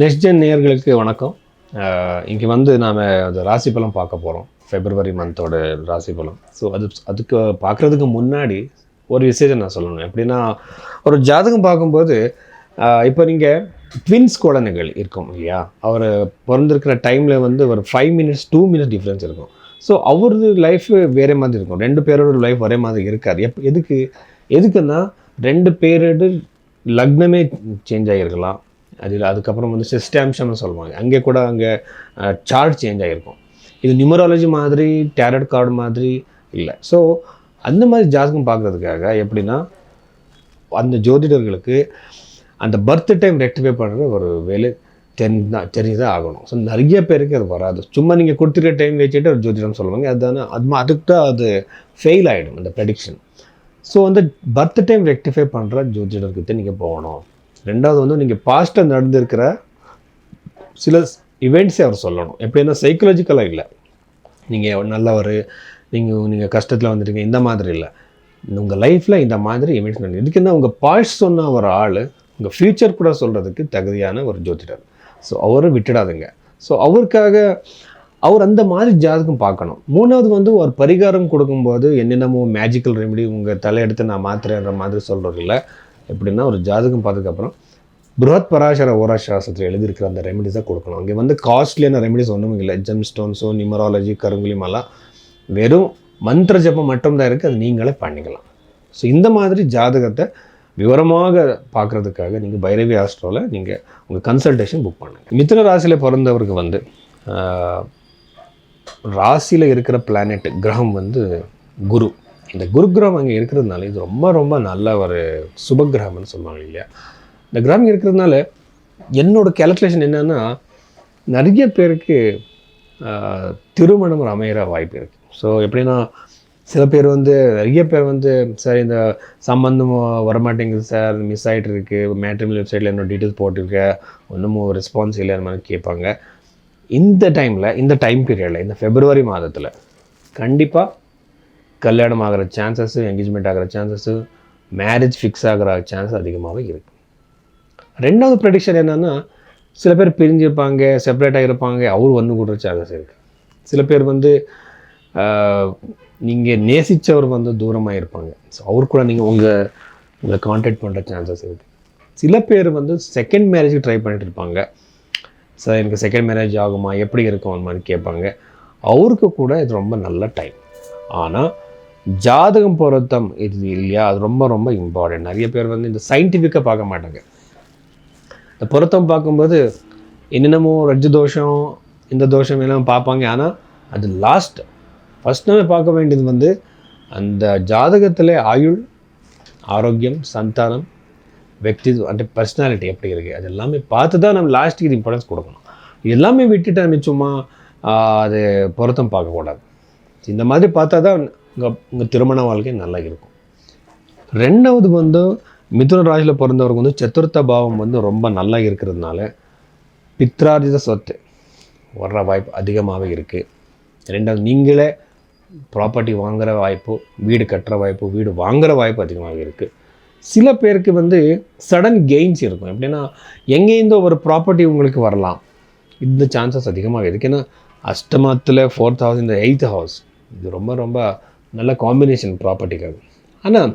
Next gen நேயர்களுக்கு வணக்கம். இங்கே வந்து நாம் அந்த ராசி பலம் பார்க்க போகிறோம். ஃபெப்ரவரி மந்தோட ராசி பலம். ஸோ அதுக்கு பார்க்குறதுக்கு முன்னாடி ஒரு விஷயத்தை நான் சொல்லணும். எப்படின்னா, ஒரு ஜாதகம் பார்க்கும்போது இப்போ நீங்கள் ட்வின்ஸ் குழந்தைகள் இருக்கும் இல்லையா, அவர் பிறந்திருக்கிற டைமில் வந்து ஒரு 5 மினிட்ஸ் 2 மினிட்ஸ் டிஃப்ரென்ஸ் இருக்கும். ஸோ அவரது லைஃப் வேறு மாதிரி இருக்கும். 2 பேரோட லைஃப் ஒரே மாதிரி இருக்காது. எதுக்குன்னா 2 பேரோட லக்னமே சேஞ்ச் ஆகிருக்கலாம். அதுக்கப்புறம் வந்து சிஸ்டாம்சம்னு சொல்லுவாங்க. அங்கே கூட சார்ட் சேஞ்ச் ஆகிருக்கும். இது நியூமராலஜி மாதிரி டேரட் கார்டு மாதிரி இல்லை. ஸோ அந்த மாதிரி ஜாதகம் பார்க்குறதுக்காக எப்படின்னா, அந்த ஜோதிடர்களுக்கு அந்த பர்த் டைம் ரெக்டிஃபை பண்ணுற ஒரு வேலை தெரிஞ்சுதான் ஆகணும். ஸோ நிறைய பேருக்கு அது வராது. சும்மா நீங்கள் கொடுத்துருக்க டைம் வச்சுட்டு ஒரு ஜோதிடம் சொல்லுவாங்க. அதுக்கு தான் அது ஃபெயில் ஆகிடும் அந்த ப்ரெடிக்ஷன். ஸோ அந்த பர்த் டைம் ரெக்டிஃபை பண்ணுற ஜோதிடர்கிட்ட நீங்கள் போகணும். ரெண்டாவது வந்து நீங்கள் பாஸ்ட்டில் நடந்திருக்கிற சில இவெண்ட்ஸே அவர் சொல்லணும். எப்படின்னா சைக்கலாஜிக்கலாக இல்லை, நீங்கள் நல்லவர், நீங்கள் கஷ்டத்தில் வந்துட்டீங்க, இந்த மாதிரி இல்லை. உங்கள் லைஃப்பில் இந்த மாதிரி இவெண்ட்ஸ் நடக்கும். இதுக்குன்னா உங்கள் பாஸ்ட் சொன்ன ஒரு ஆள் உங்கள் ஃப்யூச்சர் கூட சொல்கிறதுக்கு தகுதியான ஒரு ஜோதிடர். ஸோ அவரை விட்டுடாதுங்க. ஸோ அவருக்காக அவர் அந்த மாதிரி ஜாதகம் பார்க்கணும். மூணாவது வந்து ஒரு பரிகாரம் கொடுக்கும்போது என்னென்னமோ மேஜிக்கல் ரெமெடி உங்கள் தலையெடுத்து நான் மாத்திரன்ற மாதிரி சொல்கிறது இல்லை. எப்படின்னா, ஒரு ஜாதகம் பார்த்ததுக்கப்புறம் பிருஹத் பராசர ஓரா சாஸ்திரத்தில் எழுதியிருக்கிற அந்த ரெமெடிஸை கொடுக்கணும். அங்கே வந்து காஸ்ட்லியான ரெமெடிஸ் ஒன்றும் இல்லை. ஜெம் ஸ்டோன்ஸோ நியூமராலஜி கருங்குலிமெல்லாம் வெறும் மந்திர ஜபம் மட்டும்தான் இருக்குது. அது நீங்களே பண்ணிக்கலாம். ஸோ இந்த மாதிரி ஜாதகத்தை விவரமாக பார்க்குறதுக்காக நீங்கள் பைரவி ஆஸ்ட்ரோவில் நீங்கள் உங்கள் கன்சல்டேஷன் புக் பண்ணுங்கள். மிதுன ராசியில் பிறந்தவருக்கு வந்து ராசியில் இருக்கிற பிளானெட் கிரகம் வந்து குரு. இந்த குரு கிரகம் அங்கே இருக்கிறதுனால இது ரொம்ப ரொம்ப நல்ல ஒரு சுப கிரகம்னு சொல்லுவாங்க இல்லையா. இந்த கிரகம் இருக்கிறதுனால என்னோடய கேல்குலேஷன் என்னென்னா, நிறைய பேருக்கு திருமணம் அமைகிற வாய்ப்பு இருக்குது. ஸோ எப்படின்னா, சில பேர் வந்து நிறைய பேர் வந்து சார் இந்த சம்மந்தம் வரமாட்டேங்குது சார், மிஸ் ஆகிட்டு இருக்குது, மேட்ரிமோனியல் வெப்சைட்டில் என்னோட டீட்டெயில்ஸ் போட்டிருக்கேன், ஒன்றும் ரெஸ்பான்ஸ் இல்லை அந்த மாதிரி கேட்பாங்க. இந்த டைம் பீரியடில் இந்த ஃபெப்ரவரி மாதத்தில் கண்டிப்பாக கல்யாணம் ஆகிற சான்சஸ்ஸு, என்கேஜ்மெண்ட் ஆகிற சான்சஸ்ஸு, மேரேஜ் ஃபிக்ஸ் ஆகிற சான்ஸ் அதிகமாகவே இருக்குது. ரெண்டாவது ப்ரெடிக்ஷன் என்னென்னா, சில பேர் பிரிஞ்சிருப்பாங்க, செப்பரேட்டாக இருப்பாங்க, அவர் வந்து கொடுக்குற சான்சஸ் இருக்குது. சில பேர் வந்து நீங்கள் நேசித்தவர் வந்து தூரமாக இருப்பாங்க. ஸோ அவர் கூட நீங்கள் உங்களை கான்டாக்ட் பண்ணுற சான்சஸ் இருக்குது. சில பேர் வந்து செகண்ட் மேரேஜுக்கு ட்ரை பண்ணிட்டு இருப்பாங்க. சார் எனக்கு செகண்ட் மேரேஜ் ஆகுமா, எப்படி இருக்கும் அந்த மாதிரி கேட்பாங்க. அவருக்கு கூட இது ரொம்ப நல்ல டைம். ஆனால் ஜாதகம் பொருத்தம் இது இல்லையா, அது ரொம்ப ரொம்ப இம்பார்ட்டன்ட். நிறைய பேர் வந்து இந்த சயின்டிஃபிக்காக பார்க்க மாட்டாங்க. இந்த பொருத்தம் பார்க்கும்போது என்னென்னமோ ரஜ்ஜு தோஷம், இந்த தோஷம் எல்லாம் பார்ப்பாங்க. ஆனால் அது ஃபஸ்ட் நம்ம பார்க்க வேண்டியது வந்து அந்த ஜாதகத்தில் ஆயுள், ஆரோக்கியம், சந்தானம், వ్యక్తిత్వం అంటే பர்சனாலிட்டி எப்படி இருக்குது, அது எல்லாமே பார்த்து தான் நம்ம லாஸ்ட்டுக்கு இது இம்பார்ட்டன்ஸ் கொடுக்கணும். எல்லாமே விட்டுட்டு நம்ம சும்மா அது பொருத்தம் பார்க்கக்கூடாது. இந்த மாதிரி பார்த்தா தான் உங்கள் திருமண வாழ்க்கை நல்லா இருக்கும். ரெண்டாவது வந்து மிதுன ராசியில் பிறந்தவருக்கு வந்து சதுர்த்த பாவம் வந்து ரொம்ப நல்லா இருக்கிறதுனால பித்ரார்ஜித சொத்து வர்ற வாய்ப்பு அதிகமாகவே இருக்குது. ரெண்டாவது நீங்களே ப்ராப்பர்ட்டி வாங்குகிற வாய்ப்பு, வீடு கட்டுற வாய்ப்பு, வீடு வாங்குகிற வாய்ப்பு அதிகமாக இருக்குது. சில பேருக்கு வந்து சடன் கெயின்ஸ் இருக்கும். எப்படின்னா, எங்கேருந்தோ ஒரு ப்ராப்பர்ட்டி உங்களுக்கு வரலாம். இந்த சான்சஸ் அதிகமாக இருக்குது. ஏன்னா அஷ்டமத்தில் 4th ஹவுஸ், இந்த 8th ஹவுஸ், இது ரொம்ப ரொம்ப நல்ல காம்பினேஷன் ப்ராப்பர்ட்டிக்காக. ஆனால்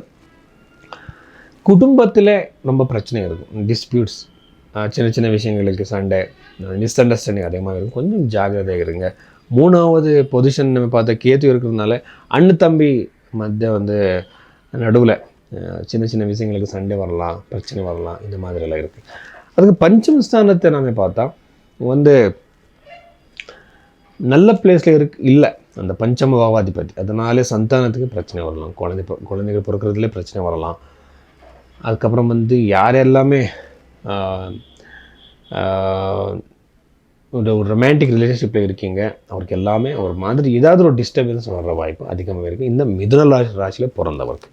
குடும்பத்தில் ரொம்ப பிரச்சனை இருக்கும். டிஸ்பியூட்ஸ், சின்ன சின்ன விஷயங்களுக்கு சண்டை, மிஸ்அண்டர்ஸ்டாண்டிங் அதிகமாக இருக்கும். கொஞ்சம் ஜாகிரதையாக இருங்க. மூணாவது பொசிஷன் நம்ம பார்த்தா கேத்து இருக்கிறதுனால அண்ணன் தம்பி மத்திய வந்து நடுவில் சின்ன சின்ன விஷயங்களுக்கு சண்டை வரலாம், பிரச்சனை வரலாம், இந்த மாதிரியெல்லாம் இருக்குது. அதுக்கு பஞ்சம ஸ்தானத்தை நம்ம பார்த்தா வந்து நல்ல பிளேஸில் இல்லை அந்த பஞ்சம பாவாதிபதி. அதனாலே சந்தானத்துக்கு பிரச்சனை வரலாம், குழந்தைகள் பிறக்கிறதுலே பிரச்சனை வரலாம். அதுக்கப்புறம் வந்து யார் எல்லாமே ஒரு ரொமான்டிக் ரிலேஷன்ஷிப்பில் இருக்கீங்க, அவருக்கு எல்லாமே ஒரு மாதிரி ஏதாவது ஒரு டிஸ்டர்பன்ஸ் வர்ற வாய்ப்பு அதிகமாக இருக்குது இந்த மிதுன ராசியில் பிறந்தவருக்கு.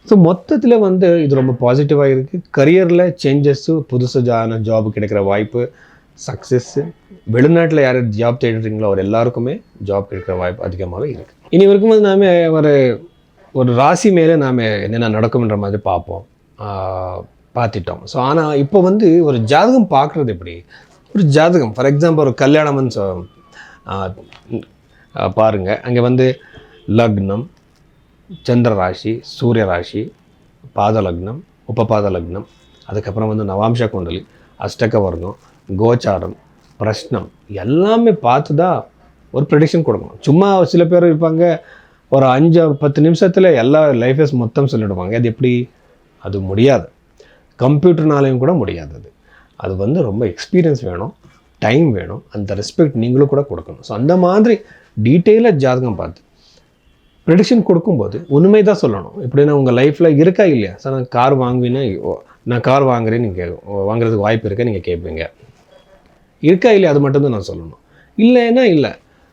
ஸோ மொத்தத்தில் வந்து இது ரொம்ப பாசிட்டிவாக இருக்குது. கரியரில் சேஞ்சஸ்ஸு, புதுசாக ஜாப் கிடைக்கிற வாய்ப்பு, சக்ஸஸ்ஸு, வெளிநாட்டில் யார் ஜாப் தேடுறீங்களோ அவர் எல்லாருக்குமே ஜாப் கிடைக்கிற வாய்ப்பு அதிகமாகவே இருக்குது. இனி வரைக்கும் வந்து நாம் ஒரு ராசி மேலே நாம் என்னென்ன நடக்கும்ன்ற மாதிரி பார்ப்போம். பார்த்துட்டோம். ஸோ ஆனால் இப்போ வந்து ஒரு ஜாதகம் பார்க்குறது எப்படி, ஒரு ஜாதகம் ஃபார் எக்ஸாம்பிள் ஒரு கல்யாணம்னு பாருங்கள். அங்கே வந்து லக்னம், சந்திர ராசி, சூரிய ராசி, பாத லக்னம், உபபாத லக்னம், அதுக்கப்புறம் வந்து நவாம்ச குண்டலி, அஷ்டக வர்க்கம், கோச்சாரம், பிரஷ்னம் எல்லாமே பார்த்து தான் ஒரு ப்ரெடிக்ஷன் கொடுக்கணும். சும்மா சில பேர் இருப்பாங்க ஒரு 5-10 நிமிஷத்தில் எல்லா லைஃபஸ் மொத்தம் சொல்லிடுவாங்க. அது எப்படி? அது முடியாது. கம்ப்யூட்டர்னாலையும் கூட முடியாது. அது வந்து ரொம்ப எக்ஸ்பீரியன்ஸ் வேணும், டைம் வேணும், அந்த ரெஸ்பெக்ட் நீங்களும் கூட கொடுக்கணும். ஸோ அந்த மாதிரி டீட்டெயிலாக ஜாதகம் பார்த்து ப்ரெடிக்ஷன் கொடுக்கும்போது உண்மை தான் சொல்லணும். எப்படின்னா உங்கள் லைஃப்பில் இருக்கா இல்லையா? சார் நான் கார் வாங்குவீங்கன்னா, நான் கார் வாங்குறேன்னு நீங்கள் வாங்குறதுக்கு வாய்ப்பு இருக்கா நீங்கள் கேட்பீங்க. இருக்கா இல்லையா அது மட்டும்தான் நான் சொல்லணும். இல்லைன்னா இல்லை.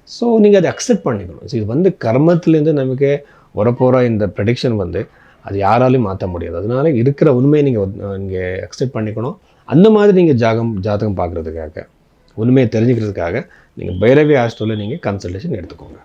ஸோ நீங்கள் அதை அக்செப்ட் பண்ணிக்கணும். ஸோ இது வந்து கர்மத்துலேருந்து நமக்கு வரப்போகிற இந்த ப்ரெடிக்ஷன் வந்து அது யாராலையும் மாற்ற முடியாது. அதனால இருக்கிற உண்மையை நீங்கள் அக்செப்ட் பண்ணிக்கணும். அந்த மாதிரி நீங்கள் ஜாதகம் பார்க்குறதுக்காக, உண்மையை தெரிஞ்சுக்கிறதுக்காக நீங்கள் பைரவி ஆஸ்ட்ரோவில் நீங்கள் கன்சல்டேஷன் எடுத்துக்கோங்க.